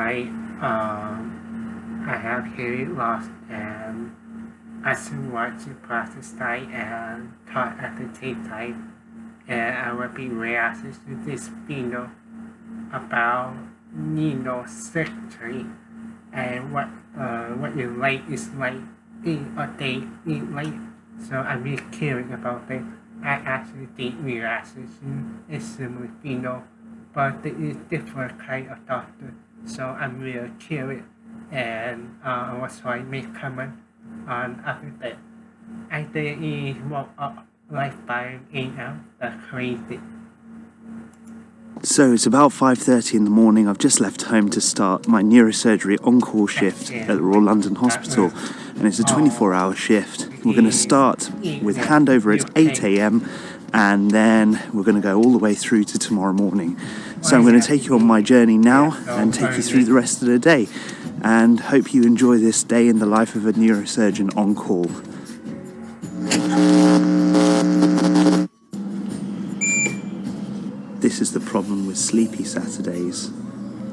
night, I have hearing loss and I still want to practice night and talk at the same time. And I will be reacting to this video about neurosurgery and what your life is like in a day in life. So I'm really curious about it. I actually think relaxation is similar video, but there is different kind of doctor. So I'm really curious, and I was trying to make comment on after that. I think it's woke up like 5 a.m. That's crazy. So it's about 5:30 in the morning. I've just left home to start my neurosurgery on-call shift at the Royal London Hospital, and it's a 24-hour shift. We're going to start with handover at 8 a.m. and then we're going to go all the way through to tomorrow morning. So I'm going to take you on my journey now and take you through the rest of the day, and hope you enjoy this day in the life of a neurosurgeon on call. This is the problem with sleepy Saturdays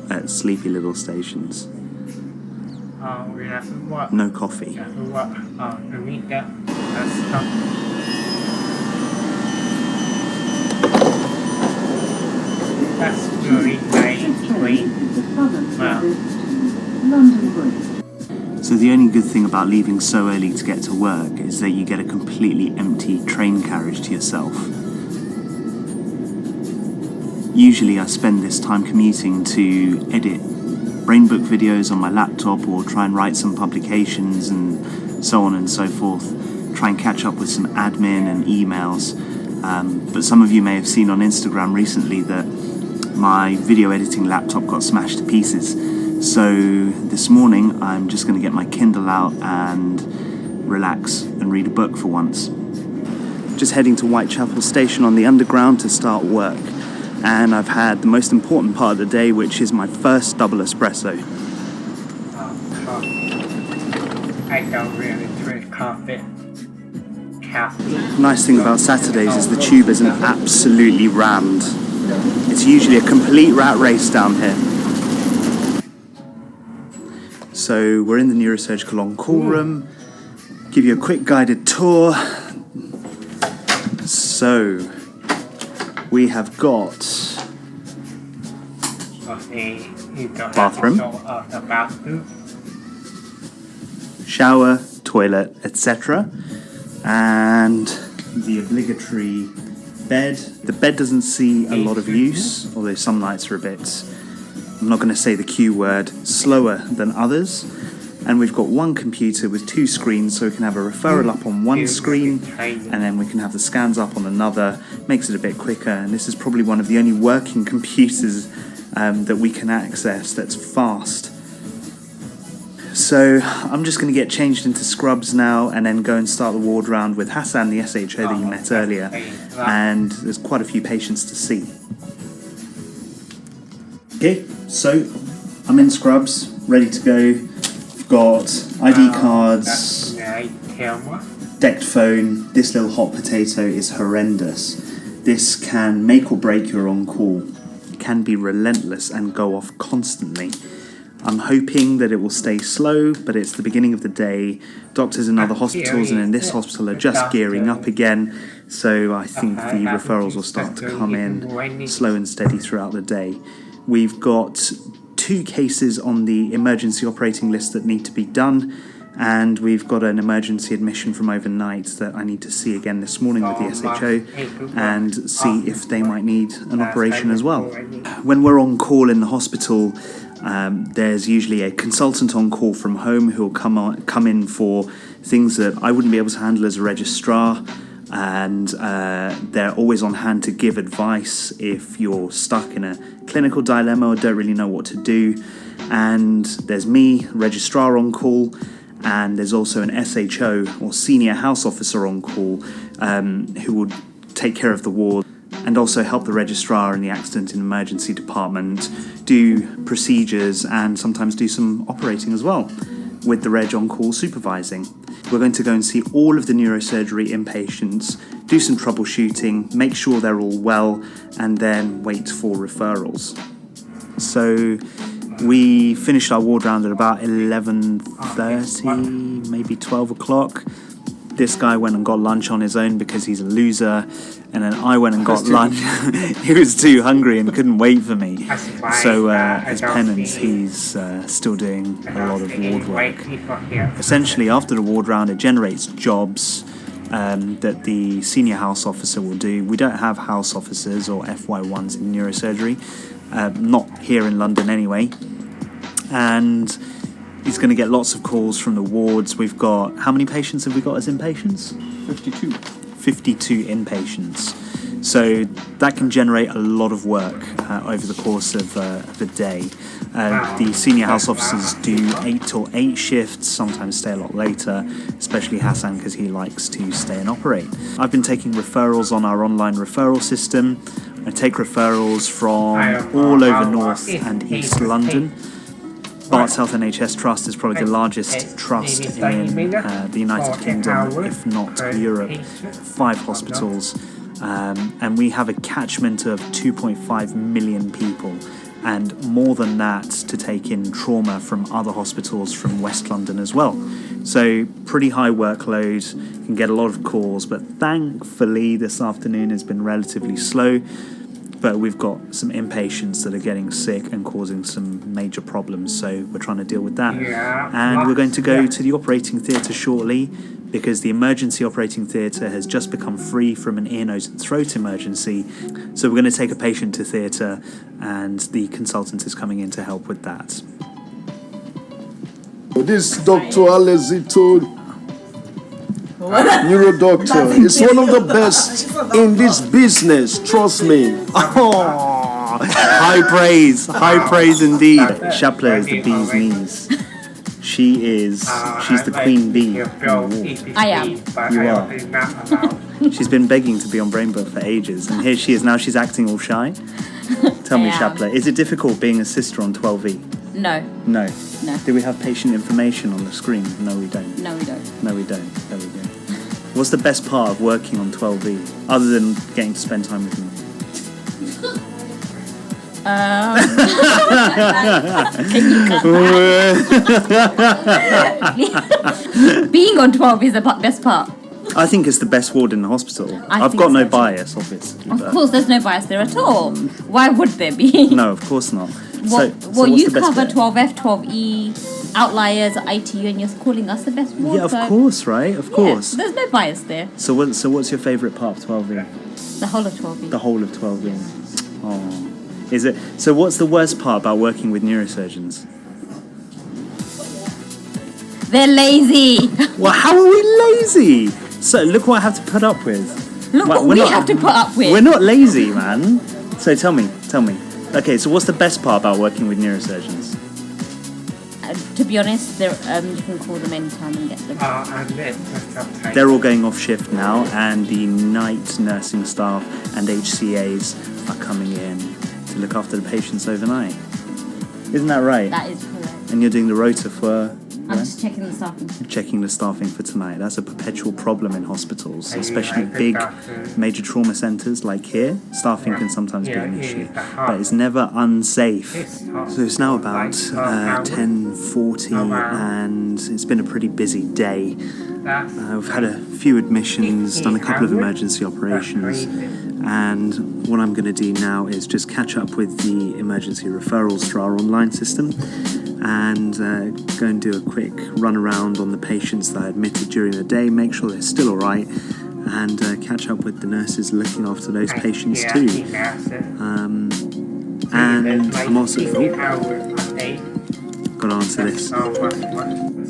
at sleepy little stations. No coffee. That's really nice. Wow. So the only good thing about leaving so early to get to work is that you get a completely empty train carriage to yourself. Usually I spend this time commuting to edit brainbook videos on my laptop or try and write some publications and so on and so forth, try and catch up with some admin and emails. But some of you may have seen on Instagram recently that my video editing laptop got smashed to pieces. So this morning I'm just going to get my Kindle out and relax and read a book for once. Just heading to Whitechapel Station on the Underground to start work. And I've had the most important part of the day, which is my first double espresso. I don't really drink coffee. The nice thing about Saturdays is the tube isn't absolutely rammed. It's usually a complete rat race down here. So we're in the neurosurgical on-call room. Give you a quick guided tour. So we have got bathroom, shower, toilet, etc. And the obligatory bed. The bed doesn't see a lot of use, although some nights are a bit, I'm not going to say the Q word, slower than others. And we've got one computer with 2 screens, so we can have a referral up on one screen and then we can have the scans up on another. Makes it a bit quicker, and this is probably one of the only working computers that we can access that's fast. So I'm just going to get changed into scrubs now and then go and start the ward round with Hassan, the SHO that you met earlier, and there's quite a few patients to see. Okay, so I'm in scrubs, ready to go. Got ID cards, decked phone. This little hot potato is horrendous. This can make or break your on-call. It can be relentless and go off constantly. I'm hoping that it will stay slow, but it's the beginning of the day. Doctors in other hospitals and in this hospital are just gearing up again, so I think the referrals will start to come in slow and steady throughout the day. We've got 2 cases on the emergency operating list that need to be done, and we've got an emergency admission from overnight that I need to see again this morning with the SHO and see if they might need an operation as well. When we're on call in the hospital, there's usually a consultant on call from home who will come in for things that I wouldn't be able to handle as a registrar, and they're always on hand to give advice if you're stuck in a clinical dilemma or don't really know what to do. And there's me, registrar, on call, and there's also an SHO or senior house officer on call who will take care of the ward and also help the registrar in the accident and emergency department, do procedures and sometimes do some operating as well, with the reg on call supervising. We're going to go and see all of the neurosurgery inpatients, do some troubleshooting, make sure they're all well, and then wait for referrals. So We finished our ward round at about 11:30, maybe 12 o'clock. This guy went and got lunch on his own because he's a loser, and then I went and got lunch. He was too hungry and couldn't wait for me. So as penance, he's still doing a lot of ward work. Essentially, after the ward round, it generates jobs that the senior house officer will do. We don't have house officers or FY1s in neurosurgery, not here in London anyway. And he's going to get lots of calls from the wards. We've got, how many patients have we got as inpatients? 52 inpatients. So that can generate a lot of work over the course of the day. The senior house officers do 8 till 8 shifts, sometimes stay a lot later, especially Hassan because he likes to stay and operate. I've been taking referrals on our online referral system. I take referrals from all over North and East London. Barts Health NHS Trust is probably the largest trust in the United Kingdom, if not Europe. 5 hospitals, and we have a catchment of 2.5 million people, and more than that to take in trauma from other hospitals from West London as well. So pretty high workload, can get a lot of calls, but thankfully this afternoon has been relatively slow. But we've got some inpatients that are getting sick and causing some major problems, so we're trying to deal with that. And we're going to go to the operating theatre shortly because the emergency operating theatre has just become free from an ear, nose and throat emergency. So we're going to take a patient to theatre and the consultant is coming in to help with that. This Dr. Alezito, neuro doctor, is one of the best in this business, trust me. Oh, high praise indeed. Shapla is the bee's knees. She's the queen bee in the ward. I am. You are. She's been begging to be on Brainbook for ages, and here she is now. She's acting all shy. Tell me, Shapla, is it difficult being a sister on 12V? No. No. Do we have patient information on the screen? No, we don't. No, we don't. There we go. What's the best part of working on 12V, other than getting to spend time with me? Being on 12 is the best part. I think it's the best ward in the hospital. I've think got no so. bias, obviously. Of course, there's no bias there at all. Why would there be? No, of course not. Well, what's you the best cover bit? 12F, 12E, outliers, ITU, and you're calling us the best ward. Yeah, of course, right? Of course. Yeah, there's no bias there. So what's your favourite part of 12V? The whole of 12E. The whole of 12V. Oh. Is it? So what's the worst part about working with neurosurgeons? They're lazy. Well, how are we lazy? So look what I have to put up with. Look what we have to put up with. We're not lazy, man. So tell me. Okay, so what's the best part about working with neurosurgeons? To be honest, you can call them anytime and get them. They're all going off shift now, and the night nursing staff and HCAs are coming in to look after the patients overnight. Isn't that right? That is correct. And you're doing the rota for... I'm just checking the staffing. Checking the staffing for tonight. That's a perpetual problem in hospitals, especially big major trauma centres like here. Staffing can sometimes be an issue, but it's never unsafe. So it's now about 10:40 and it's been a pretty busy day. We've had a few admissions, done a couple of emergency operations, and what I'm going to do now is just catch up with the emergency referrals through our online system and go and do a quick run around on the patients that I admitted during the day, make sure they're still alright, and catch up with the nurses looking after those patients too. And I'm also got to answer this. So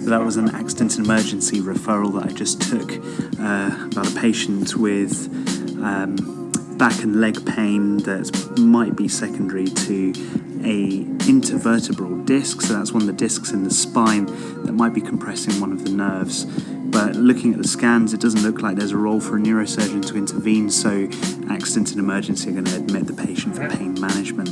that was an accident and emergency referral that I just took about a patient with back and leg pain that might be secondary to a intervertebral disc, so that's one of the discs in the spine that might be compressing one of the nerves. But looking at the scans, it doesn't look like there's a role for a neurosurgeon to intervene, so accident and emergency are going to admit the patient for pain management.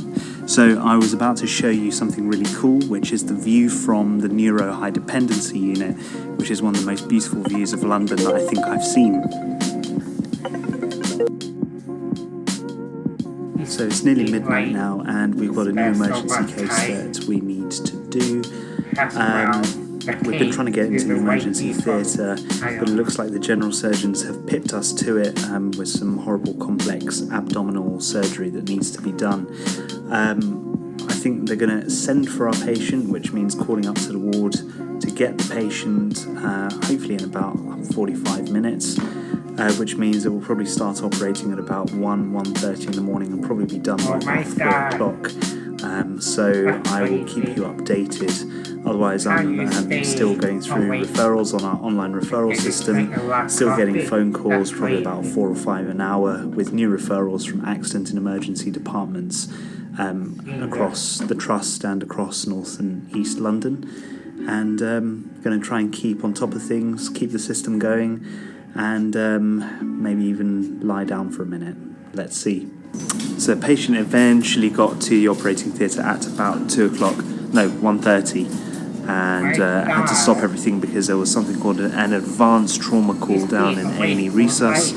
So I was about to show you something really cool, which is the view from the neuro high dependency unit, which is one of the most beautiful views of London that I think I've seen. So it's nearly midnight now, and we've got a new emergency case that we need to do. We've been trying to get into the emergency theatre, but it looks like the general surgeons have pipped us to it with some horrible complex abdominal surgery that needs to be done. I think they're going to send for our patient, which means calling up to the ward to get the patient, hopefully in about 45 minutes, which means it will probably start operating at about 1:30 in the morning and probably be done by about 4 o'clock. So I will keep you updated. Otherwise, I'm still going through referrals on our online referral system, still getting phone calls, probably about 4 or 5 an hour, with new referrals from accident and emergency departments across the Trust and across North and East London. And going to try and keep on top of things, keep the system going, and maybe even lie down for a minute. Let's see. So the patient eventually got to the operating theatre at about 1:30, and had to stop everything because there was something called an advanced trauma call down in A&E Resus,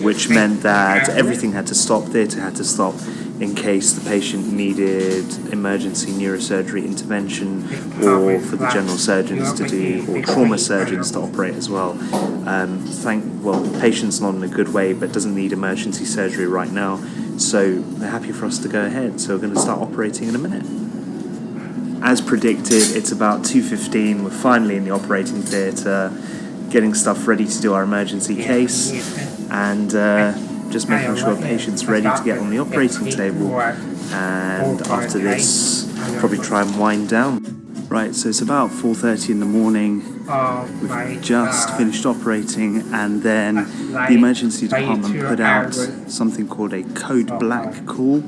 which meant that everything had to stop, theatre had to stop, in case the patient needed emergency neurosurgery intervention, or for the general surgeons to do, or trauma surgeons to operate as well. The patient's not in a good way, but doesn't need emergency surgery right now, so they're happy for us to go ahead. So we're going to start operating in a minute. As predicted, it's about 2:15. We're finally in the operating theatre, getting stuff ready to do our emergency case, and just making sure the patient's ready to get on the operating table. And after this, probably try and wind down. Right, so it's about 4:30 in the morning. We've just finished operating, and then the emergency department put out something called a code black call,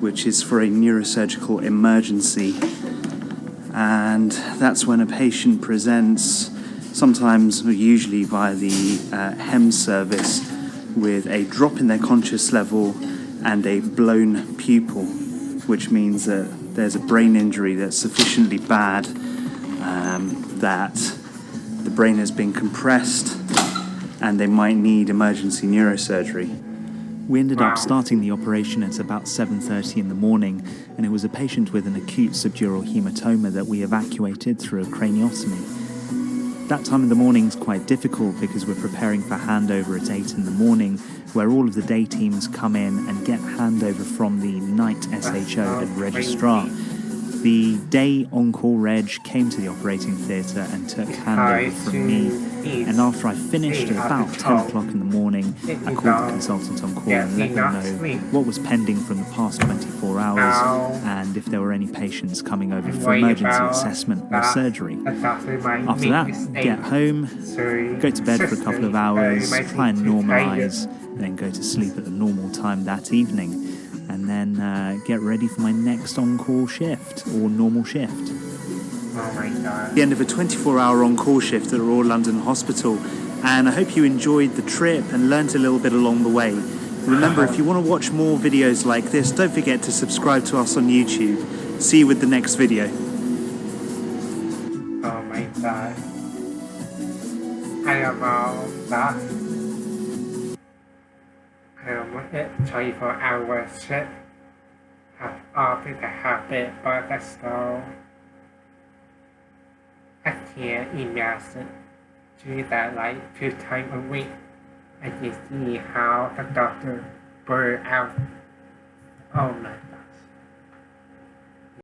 which is for a neurosurgical emergency. And that's when a patient presents, sometimes or usually via the HEM service, with a drop in their conscious level and a blown pupil, which means that there's a brain injury that's sufficiently bad that the brain has been compressed and they might need emergency neurosurgery. We ended up starting the operation at about 7:30 in the morning, and it was a patient with an acute subdural hematoma that we evacuated through a craniotomy. That time of the morning is quite difficult because we're preparing for handover at 8 in the morning, where all of the day teams come in and get handover from the night SHO and registrar. The day on-call reg came to the operating theatre and took handover from me, and after I finished at about 10 o'clock in the morning, I called the consultant on call and let them know what was pending from the past 24 hours and if there were any patients coming over for emergency assessment or surgery. After that, get home, go to bed for a couple of hours, try and normalise, and then go to sleep at the normal time that evening, and then get ready for my next on-call shift, or normal shift. Oh my God. The end of a 24-hour on-call shift at a Royal London Hospital, and I hope you enjoyed the trip and learnt a little bit along the way. Remember, if you want to watch more videos like this, don't forget to subscribe to us on YouTube. See you with the next video. Oh my God. I am all that. I almost hit 24-hour shift. Have all been a habit, but that's still I can't imagine doing that like 2 times a week. I can see how the doctor burn out. Oh my